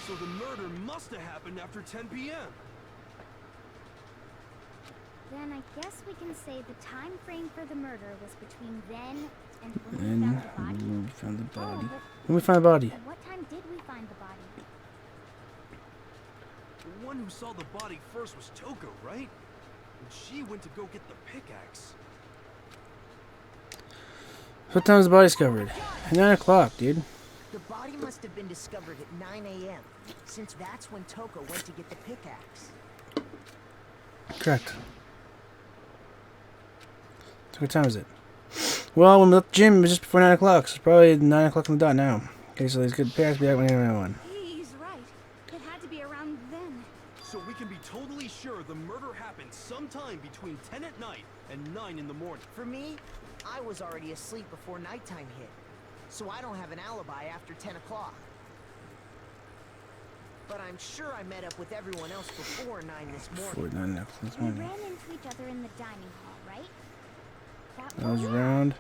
So the murder must have happened after 10 p.m. Then I guess we can say the time frame for the murder was between then and when we found the body. When we found the body. At what time did we find the body? The one who saw the body first was Toko, right? And she went to go get the pickaxe. What time was the body discovered? 9 o'clock, dude. The body must have been discovered at 9 a.m. since that's when Toko went to get the pickaxe. Correct. So what time is it? Well, when we left the gym, it was just before 9 o'clock, so it's probably 9 o'clock on the dot now. Okay, so these good pickaxe be out when anyone. He's right. It had to be around then. So we can be totally sure the murder happened sometime between 10 at night and 9 in the morning. For me, I was already asleep before nighttime hit, so I don't have an alibi after 10 o'clock. But I'm sure I met up with everyone else before 9 this morning. Before 9 o'clock this We morning. ran into each other in the dining hall, right? That was around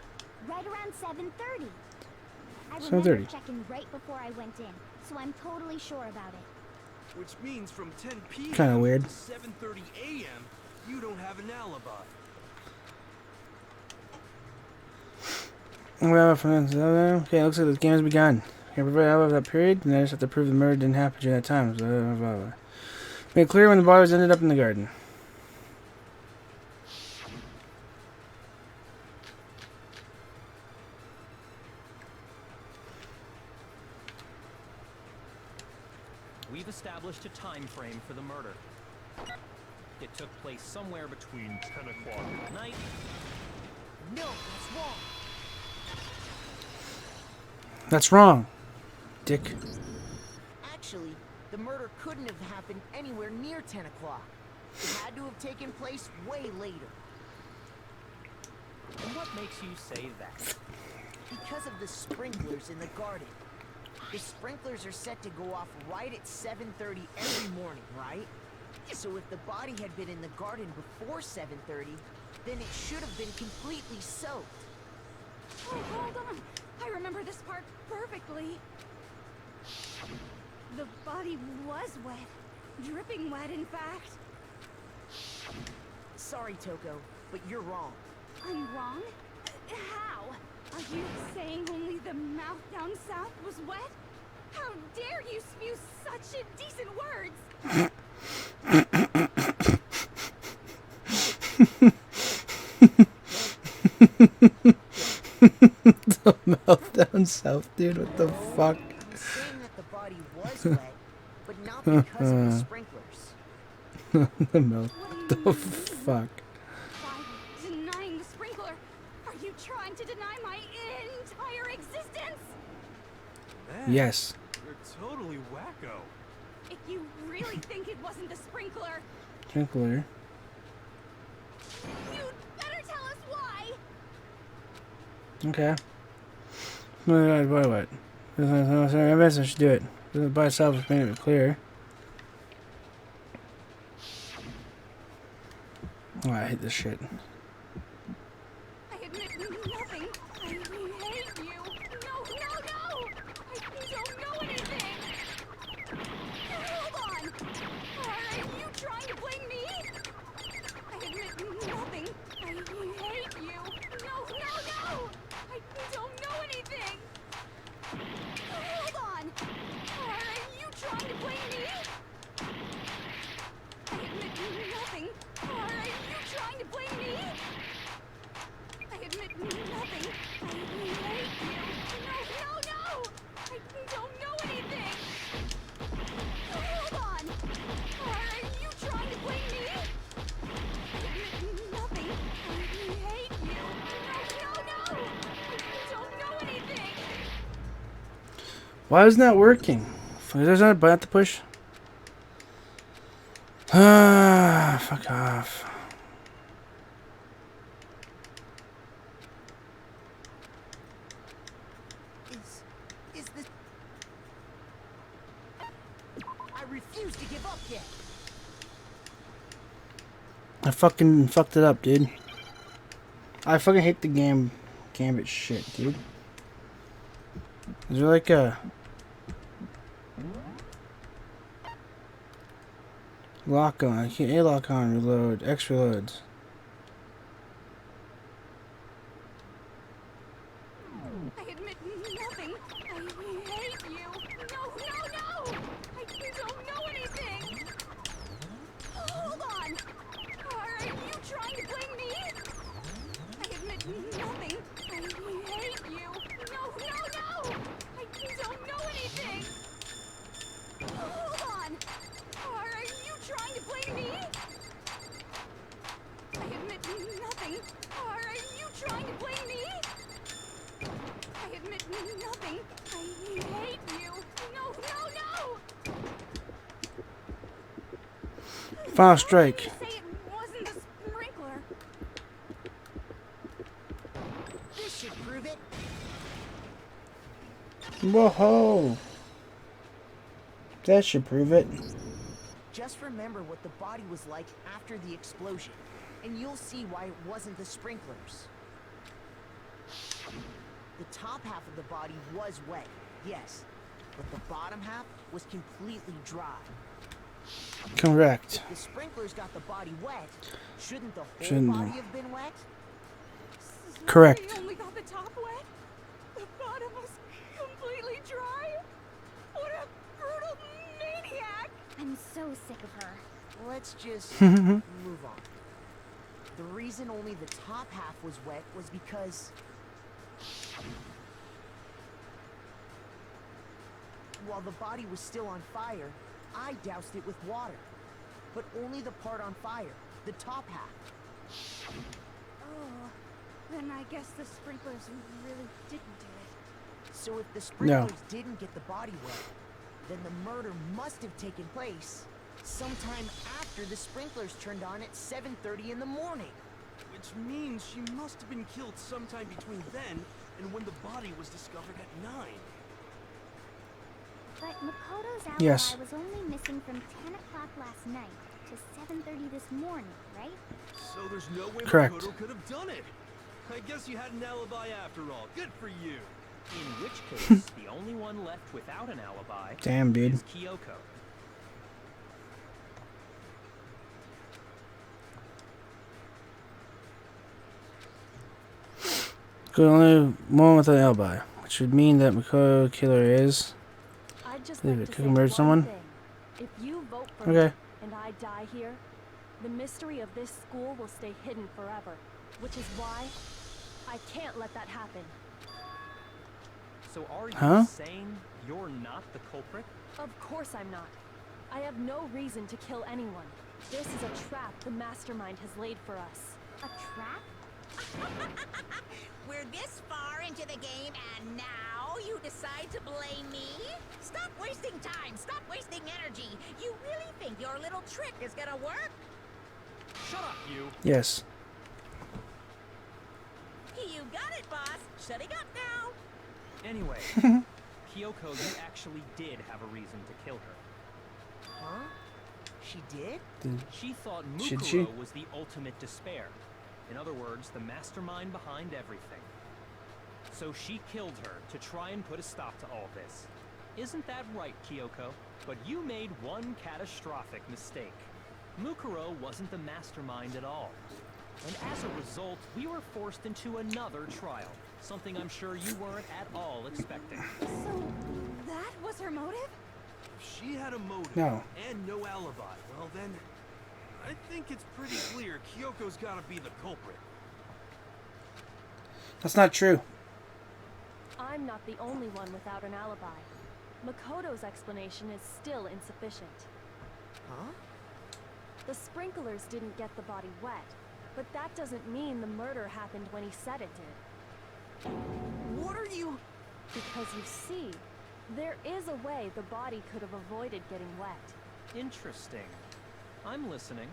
right around 7:30. I 7:30. remember checking right before I went in, so I'm totally sure about it. Which means from 10 p.m. Kinda weird. to 7:30 a.m., you don't have an alibi. Okay, looks like the game has begun. Can I provide out of that period? And I just have to prove the murder didn't happen during that time. So, blah, blah, blah. Make it clear when the body was ended up in the garden. We've established a time frame for the murder. It took place somewhere between 10 o'clock at night. No, that's wrong. That's wrong, dick. Actually, the murder couldn't have happened anywhere near 10 o'clock. It had to have taken place way later. And what makes you say that? Because of the sprinklers in the garden. The sprinklers are set to go off right at 7:30 every morning, right? So if the body had been in the garden before 7:30, then it should have been completely soaked. Oh, hold on. I remember this part perfectly. The body was wet. Dripping wet, in fact. Sorry, Toko, but you're wrong. I'm wrong? How? Are you saying only the mouth down south was wet? How dare you spew such indecent words? The mouth down south, dude. What the fuck? I'm saying that the body was wet, but not because of the sprinklers. The mouth. What the fuck? By denying the sprinkler, are you trying to deny my entire existence? Man, Yes. you're totally wacko. If you really think it wasn't the sprinkler, Sprinkler. you'd better tell us why. Okay. What? I guess I should do it. By itself is making it clear. Oh, I hate this shit. I admit nothing. I hate you. No. I don't know anything. Hold on. Are you trying to blame me? I admit nothing. I hate you. No. I don't know anything. Hold on. Are you trying to blame me? I admit nothing. Are you trying to blame me? I admit nothing. I hate you. No. I don't know anything. Hold on. Are you trying to blame me? I admit nothing. I hate you. No. I don't know anything. Why isn't that working? There's not a button to push. Ah, fuck off. Is this... I refuse to give up yet. I fucking fucked it up, dude. I fucking hate the gambit shit, dude. Is there like a... Lock on. I can't A lock on. Reload. X reloads. I admit nothing. I hate you. No, no, no! I don't know anything. Hold on. Are you trying to blame me? I admit nothing. I hate you. No, no, no! I don't know anything. Hold on. Are you trying to blame me? I admit nothing. Are you trying to blame me? I admit nothing. I hate you. No, no, no! Final strike. Say it wasn't the sprinkler. This should prove it. Whoa! That should prove it. Just remember what the body was like after the explosion, and you'll see why it wasn't the sprinklers. The top half of the body was wet, yes, but the bottom half was completely dry. Correct. If the sprinklers got the body wet, shouldn't the whole Shouldn't body they? have been wet? So Correct. we only got the top wet? The bottom was completely dry? What a brutal maniac! I'm so sick of her. Let's just move on. The reason only the top half was wet was because while the body was still on fire, I doused it with water. But only the part on fire, the top half. Oh, then I guess the sprinklers really didn't do it. So if the sprinklers didn't get the body wet, then the murder must have taken place sometime after the sprinklers turned on at 7:30 in the morning. Which means she must have been killed sometime between then and when the body was discovered at 9. But Makoto's alibi Yes. was only missing from 10 o'clock last night to 7:30 this morning, right? So there's no way Correct. Makoto could have done it. I guess you had an alibi after all. Good for you. In which case, the only one left without an alibi Damn, dude. is Kyoko. Good, only one with an alibi, which would mean that Makoto killer is. I'd just Leave like it. to Could say murder one someone? thing. If you vote for Okay. me and I die here, the mystery of this school will stay hidden forever, which is why I can't let that happen. So are you Huh? saying you're not the culprit? Of course I'm not. I have no reason to kill anyone. This is a trap the mastermind has laid for us. A trap? We're this far into the game and now you decide to blame me? Stop wasting time, stop wasting energy. You really think your little trick is gonna work? Shut up, you! Yes. You got it, boss. Shutting up now. Anyway, Kyoko, you actually did have a reason to kill her. Huh? She did? She thought Should she? Mukuro was the ultimate despair. In other words, the mastermind behind everything. So she killed her to try and put a stop to all this. Isn't that right, Kyoko? But you made one catastrophic mistake. Mukuro wasn't the mastermind at all. And as a result, we were forced into another trial. Something I'm sure you weren't at all expecting. So, that was her motive? If she had a motive No. and no alibi, well then, I think it's pretty clear Kyoko's gotta be the culprit. That's not true. I'm not the only one without an alibi. Makoto's explanation is still insufficient. Huh? The sprinklers didn't get the body wet, but that doesn't mean the murder happened when he said it did. What are you... Because you see, there is a way the body could have avoided getting wet. Interesting. I'm listening.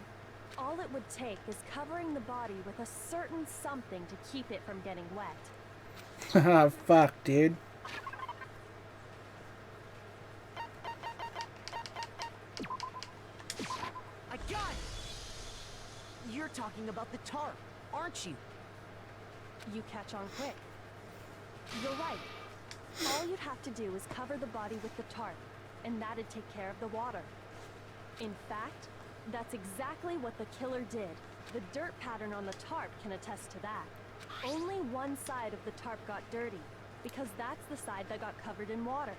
All it would take is covering the body with a certain something to keep it from getting wet. Fuck, dude. I got it! You're talking about the tarp, aren't you? You catch on quick. You're right. All you'd have to do is cover the body with the tarp, and that'd take care of the water. In fact, That's exactly what the killer did. The dirt pattern on the tarp can attest to that. Only one side of the tarp got dirty, because that's the side that got covered in water.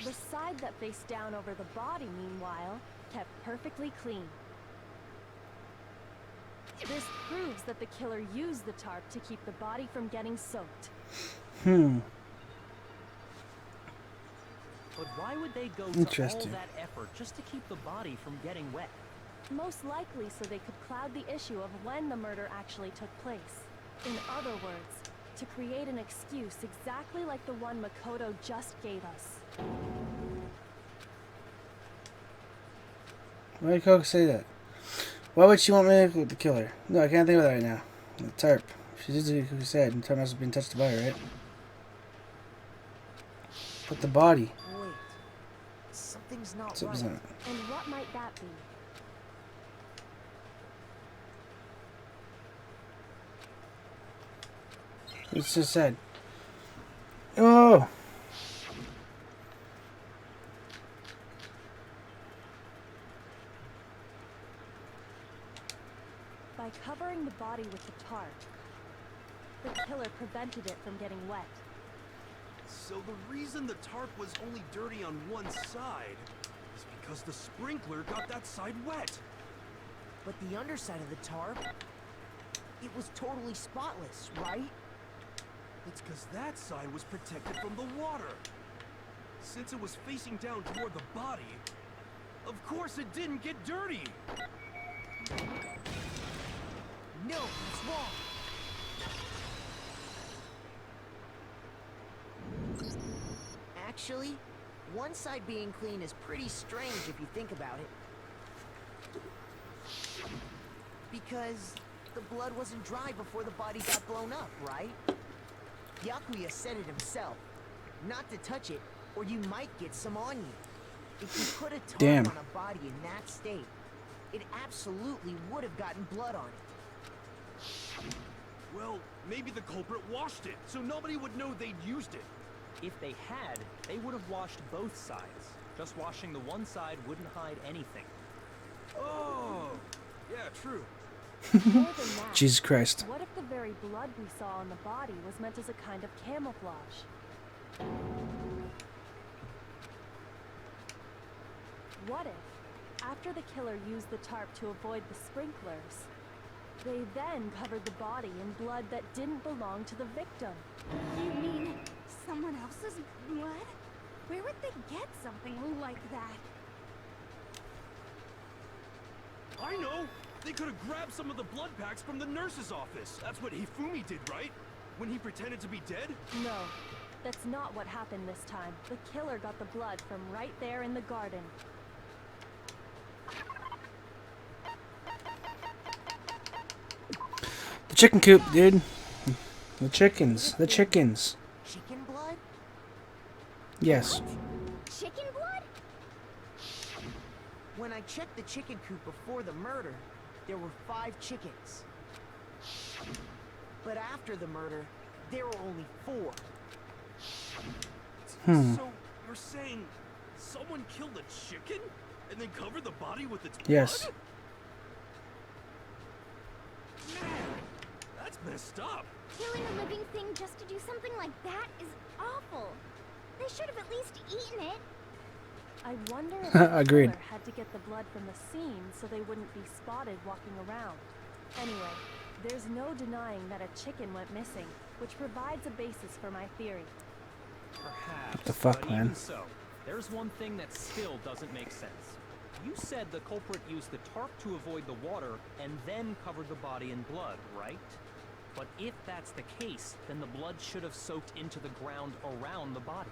The side that faced down over the body, meanwhile, kept perfectly clean. This proves that the killer used the tarp to keep the body from getting soaked. But why would they go to all Interesting. that effort just to keep the body from getting wet? Most likely so they could cloud the issue of when the murder actually took place. In other words, to create an excuse exactly like the one Makoto just gave us. Why did Coco say that? Why would she want me to with the killer? No, I can't think of that right now. The tarp. She did what Coco said, and the tarp must have been touched by her, right? But the body. Wait. Something's not Something's right. not. And what might that be? It's just said. Oh! By covering the body with the tarp, the killer prevented it from getting wet. So the reason the tarp was only dirty on one side is because the sprinkler got that side wet. But the underside of the tarp, it was totally spotless, right? It's because that side was protected from the water. Since it was facing down toward the body, of course it didn't get dirty. No, it's wrong. Actually, one side being clean is pretty strange if you think about it. Because the blood wasn't dry before the body got blown up, right? Yakuya said it himself. Not to touch it, or you might get some on you. If you put a Damn. tarp on a body in that state, it absolutely would have gotten blood on it. Well, maybe the culprit washed it, so nobody would know they'd used it. If they had, they would have washed both sides. Just washing the one side wouldn't hide anything. Oh, yeah, true. More than that, Jesus Christ. what if the very blood we saw on the body was meant as a kind of camouflage? What if, after the killer used the tarp to avoid the sprinklers, they then covered the body in blood that didn't belong to the victim? You mean someone else's blood? Where would they get something like that? I know! They could have grabbed some of the blood packs from the nurse's office. That's what Hifumi did, right? When he pretended to be dead? No, that's not what happened this time. The killer got the blood from right there in the garden. The chicken coop, dude. The chickens. The chickens. Chicken blood? Yes. Chicken blood? When I checked the chicken coop before the murder, there were 5 chickens. But after the murder, there were only 4. So, you're saying someone killed a chicken and then covered the body with its blood? Yes. Man, that's messed up. Killing a living thing just to do something like that is awful. They should have at least eaten it. I wonder if the Agreed. killer had to get the blood from the scene so they wouldn't be spotted walking around. Anyway, there's no denying that a chicken went missing, which provides a basis for my theory. Perhaps. What the fuck, but man? Even so, there's one thing that still doesn't make sense. You said the culprit used the tarp to avoid the water and then covered the body in blood, right? But if that's the case, then the blood should have soaked into the ground around the body.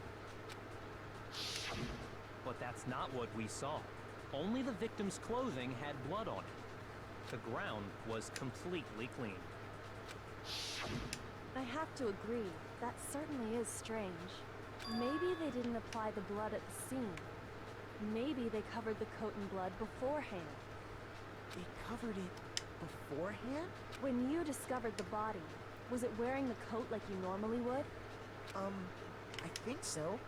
But that's not what we saw. Only the victim's clothing had blood on it. The ground was completely clean. I have to agree, that certainly is strange. Maybe they didn't apply the blood at the scene. Maybe they covered the coat in blood beforehand. They covered it beforehand? When you discovered the body, was it wearing the coat like you normally would? I think so.